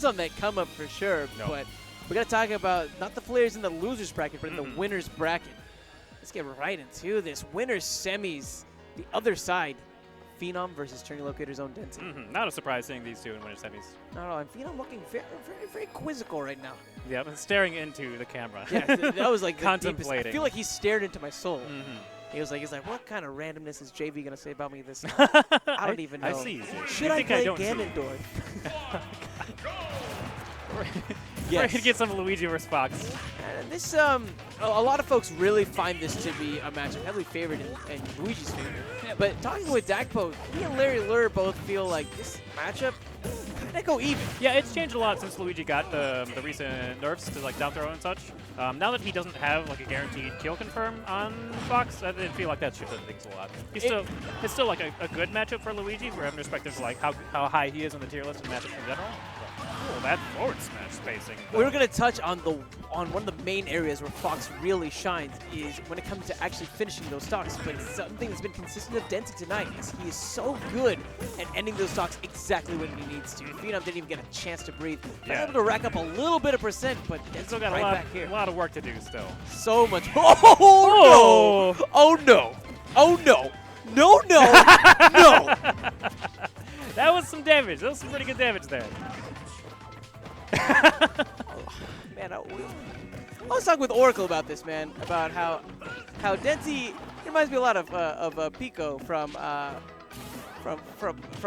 moves on that come up for sure, but we got to talk about not the players in the losers bracket, but in the winners bracket. Let's get right into this. Winners semis, the other side. Phenom versus Turning Locator's own Denti. Not a surprise seeing these two in winner semis. Not at all. And Phenom looking very, very, very quizzical right now. Yeah, staring into the camera. Yeah, that was like contemplating. I feel like he stared into my soul. He's like, what kind of randomness is JV gonna say about me this? I don't even know. I see. Should I play Ganondorf? We're gonna get some Luigi versus Fox. And this, a lot of folks really find this to be a matchup heavily favored in Luigi's favor. Yeah, but talking with Dakpo, he and Larry Lure both feel like this matchup they go even. Yeah, it's changed a lot since Luigi got the recent nerfs to like down throw and such. Now that he doesn't have like a guaranteed kill confirm on Fox, I feel like that shifted things a lot. It's still like a good matchup for Luigi, for having perspective like how high he is on the tier list and matchups in general. Oh, that forward smash spacing. We're going to touch on one of the main areas where Fox really shines is when it comes to actually finishing those stocks. But something that's been consistent of Denti tonight is he is so good at ending those stocks exactly when he needs to. Phenom didn't even get a chance to breathe. Yeah. Able to rack up a little bit of percent, but Denti's still got back here. A lot of work to do still. So much. Oh, no! Oh, no! Oh, no! No, no! No! That was some damage. That was some pretty good damage there. Man, I was talking with Oracle about this, man, about how Denti reminds me a lot of Pico from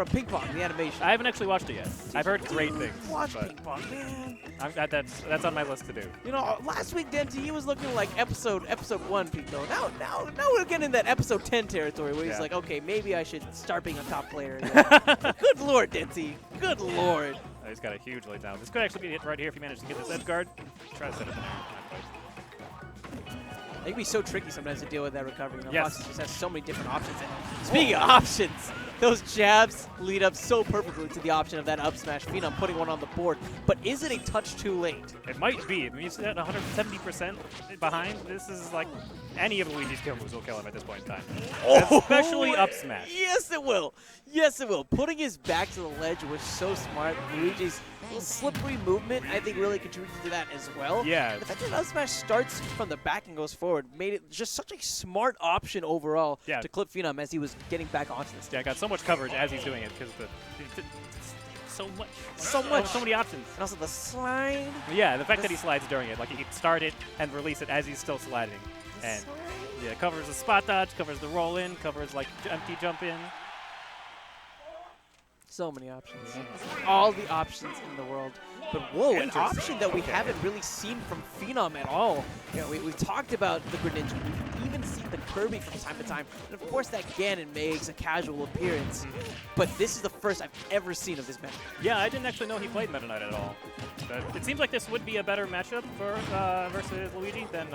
Ping Pong, the animation. I haven't actually watched it yet. I've heard great things. Watch Ping Pong, man. That's on my list to do. You know, last week Denti, he was looking like episode 1 Pico. Now we're getting in that episode 10 territory where he's like, okay, maybe I should start being a top player again. Good lord, Denti. Good lord. Oh, he's got a huge lead down. This could actually be it right here if he manages to get this edge guard. Try to set it in there. It can be so tricky sometimes to deal with that recovery. You know, yes. Fox just has so many different options. And speaking of options, those jabs lead up so perfectly to the option of that up smash. Phenom putting one on the board. But is it a touch too late? It might be. I mean, he's at 170% behind. This is like any of Luigi's kill moves will kill him at this point in time. Oh, especially up smash. Yes, it will. Yes, it will. Putting his back to the ledge was so smart. Luigi's little slippery movement, I think, really contributed to that as well. Yeah. The fact that up smash starts from the back and goes forward made it just such a smart option overall to clip Phenom as he was getting back onto the stage. Yeah, got so much coverage as he's doing it because so many options. And also the slide. Yeah, the fact that he slides during it, like he can start it and release it as he's still sliding. And yeah, covers the spot dodge, covers the roll in, covers like empty jump in. So many options. All the options in the world. But whoa, an option that we haven't really seen from Phenom at all. You know, we've talked about the Greninja. We've even seen the Kirby from time to time. And of course that Ganon makes a casual appearance. But this is the first I've ever seen of this match. Yeah, I didn't actually know he played Meta Knight at all. But it seems like this would be a better matchup for versus Luigi than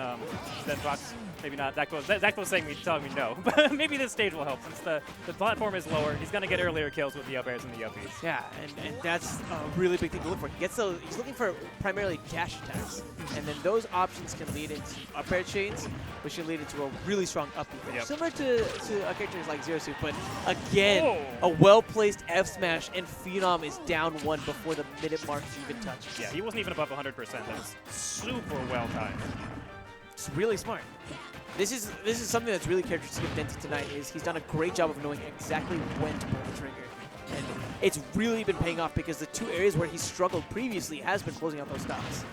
Fox. Maybe not. Zach was telling me no. But maybe this stage will help since the platform is lower. He's going to get earlier kills with the up airs and the uppies. Yeah, and that's a really big thing to look for. He's looking for primarily dash attacks. And then those options can lead into up air chains, which can lead into a really strong up B. Yep. Similar to characters like Zero Suit, but again, a well-placed F smash, and Phenom is down 1 before the minute mark is even touched. Yeah, he wasn't even above 100%. That's super well timed. It's really smart. This is something that's really characteristic of Denti tonight. Is he's done a great job of knowing exactly when to pull the trigger. And it's really been paying off because the two areas where he struggled previously has been closing out those stops.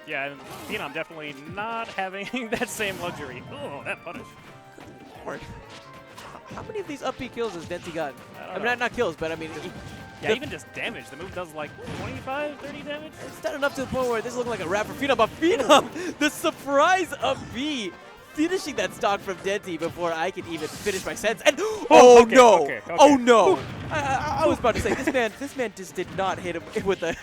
Yeah, and Phenom definitely not having that same luxury. Oh, that punish. Good lord. How many of these up B kills has Denti got? I mean, not kills, but I mean... Yeah, even just damage. The move does like 25, 30 damage. It's done enough to the point where this is looking like a wrap for Phenom, but Phenom, the surprise up B, finishing that stock from Denti before I can even finish my sentence. And oh no! I was about to say this man just did not hit him with the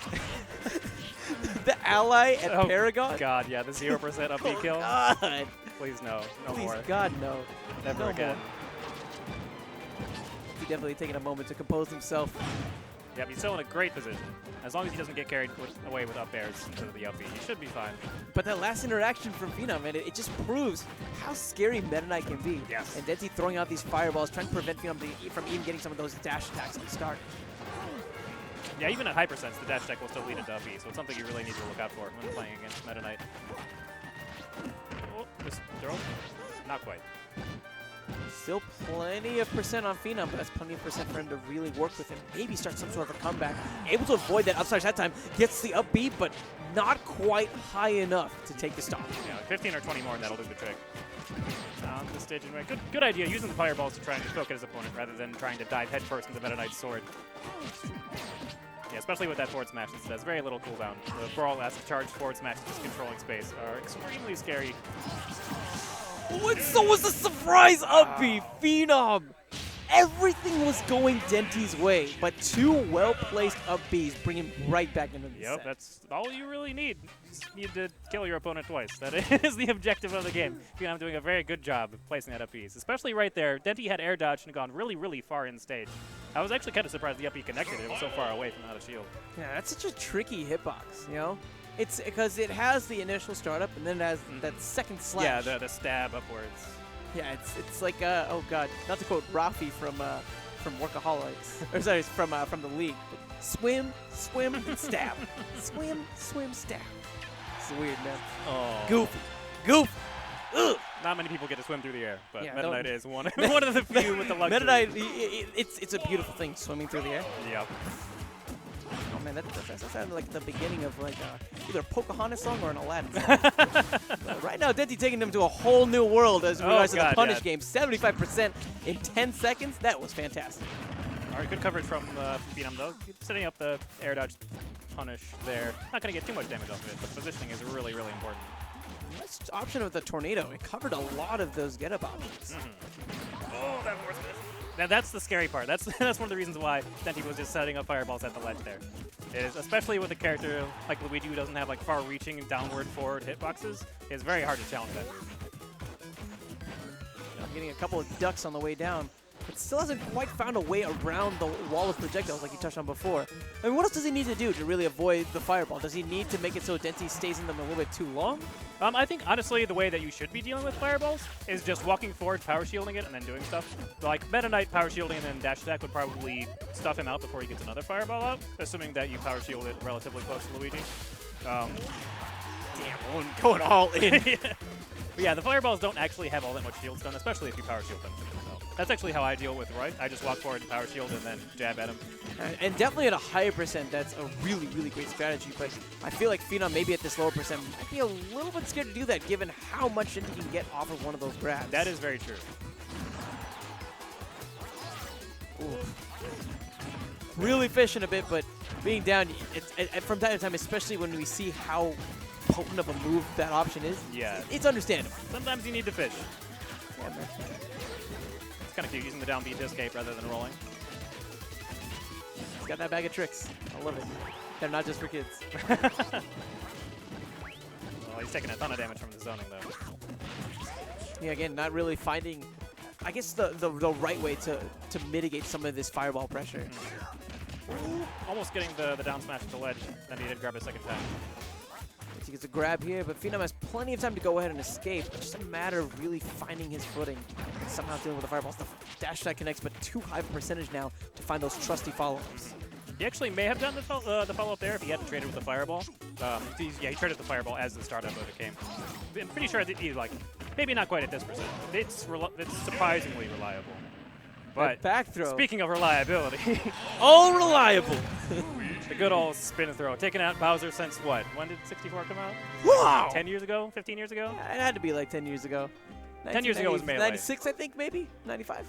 ally at Paragon. God, yeah, the 0% up B kill. God. Please no, Please, more. God no, never again. He's definitely taking a moment to compose himself. Yep, he's still in a great position. As long as he doesn't get carried away with up airs into the up B, he should be fine. But that last interaction from Phenom, man, it just proves how scary Meta Knight can be. Yes. And Denti throwing out these fireballs, trying to prevent Phenom from even getting some of those dash attacks at the start. Yeah, even at hypersense, the dash attack will still lead into up B, so it's something you really need to look out for when playing against Meta Knight. Oh, this throw? Not quite. Still plenty of percent on Phenom, but that's plenty of percent for him to really work with him. Maybe start some sort of a comeback. Able to avoid that upside that time. Gets the up B, but not quite high enough to take the stock. Yeah, 15 or 20 more and that'll do the trick. On the stage anyway. Good idea, using the fireballs to try and poke at his opponent rather than trying to dive headfirst into Meta Knight's sword. Yeah, especially with that forward smash. It has very little cooldown. The brawl as a charge forward smash just controlling space are extremely scary. Oh, and so was the surprise up B, Phenom. Everything was going Denti's way, but two well-placed up Bs bring him right back into the set. That's all you really need. You just need to kill your opponent twice. That is the objective of the game. Phenom doing a very good job of placing that up Bs, especially right there. Denti had air dodged and gone really, really far in stage. I was actually kind of surprised the up B connected. It was so far away from out of shield. Yeah, that's such a tricky hitbox, you know? It's because it has the initial startup and then it has that second slash. Yeah, the stab upwards. Yeah, it's like oh god, not to quote Rafi from Workaholics, or sorry, from the league. But swim, swim, and stab. Swim, swim, stab. It's weird, man. Oh. Goofy. Ugh. Not many people get to swim through the air, but Yeah, Meta Knight is one of the few with the luxury. Meta Knight, it's a beautiful thing, swimming through the air. Yep. Oh man, that sounded like the beginning of like either a Pocahontas song or an Aladdin song. Right now, Denti taking them to a whole new world as regards to the punish game. 75% in 10 seconds. That was fantastic. All right, good coverage from Phenom though. Setting up the air dodge punish there. Not going to get too much damage off of it, but positioning is really, really important. Nice option with the tornado. It covered a lot of those get-up options. Oh, that was good. Now that's the scary part. That's one of the reasons why Denti was just setting up fireballs at the ledge there. Is especially with a character like Luigi who doesn't have like far-reaching downward forward hitboxes, it's very hard to challenge that. I'm getting a couple of ducks on the way down, but still hasn't quite found a way around the wall of projectiles like you touched on before. I mean, what else does he need to do to really avoid the fireball? Does he need to make it so Denti stays in them a little bit too long? I think, honestly, the way that you should be dealing with fireballs is just walking forward, power shielding it, and then doing stuff. Like, Meta Knight power shielding and then dash attack would probably stuff him out before he gets another fireball out, assuming that you power shield it relatively close to Luigi. Damn, going all in. But yeah, the fireballs don't actually have all that much shield stun, especially if you power shield them. So that's actually how I deal with Roy. I just walk forward and power shield and then jab at him. And definitely at a higher percent, that's a really, really great strategy. But I feel like Phenom, maybe at this lower percent, might be a little bit scared to do that given how much Denti can get off of one of those grabs. That is very true. Ooh. Really fishing a bit, but being down, from time to time, especially when we see how potent of a move that option is, yeah, it's understandable. Sometimes you need to fish. Yeah, man. It's kind of cute using the down B to escape rather than rolling. He's got that bag of tricks. I love it. They're not just for kids. Well, he's taking a ton of damage from the zoning, though. Yeah, again, not really finding, I guess, the right way to mitigate some of this fireball pressure. Almost getting the down smash to the ledge, then he did grab a second time. He gets a grab here, but Phenom has plenty of time to go ahead and escape. It's just a matter of really finding his footing and somehow dealing with the fireballs. The dash attack connects, but too high of a percentage now to find those trusty follow-ups. He actually may have done the follow-up there if he hadn't traded with the fireball. He traded the fireball as the startup of it came. I'm pretty sure that he, like, maybe not quite at this percent. It's surprisingly reliable. But back throw. Speaking of reliability, all reliable. The good old spin throw. Taking out Bowser since what? When did 64 come out? Wow! 10 years ago? 15 years ago? Yeah, it had to be like 10 years ago. 10 years ago was Melee. 96, I think, maybe? 95?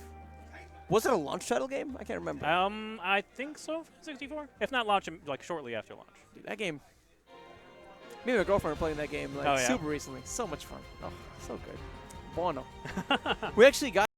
Was it a launch title game? I can't remember. I think so, 64. If not launch, like shortly after launch. Dude, that game. Me and my girlfriend were playing that game like oh, yeah. super recently. So much fun. Oh, so good. Bueno. We actually got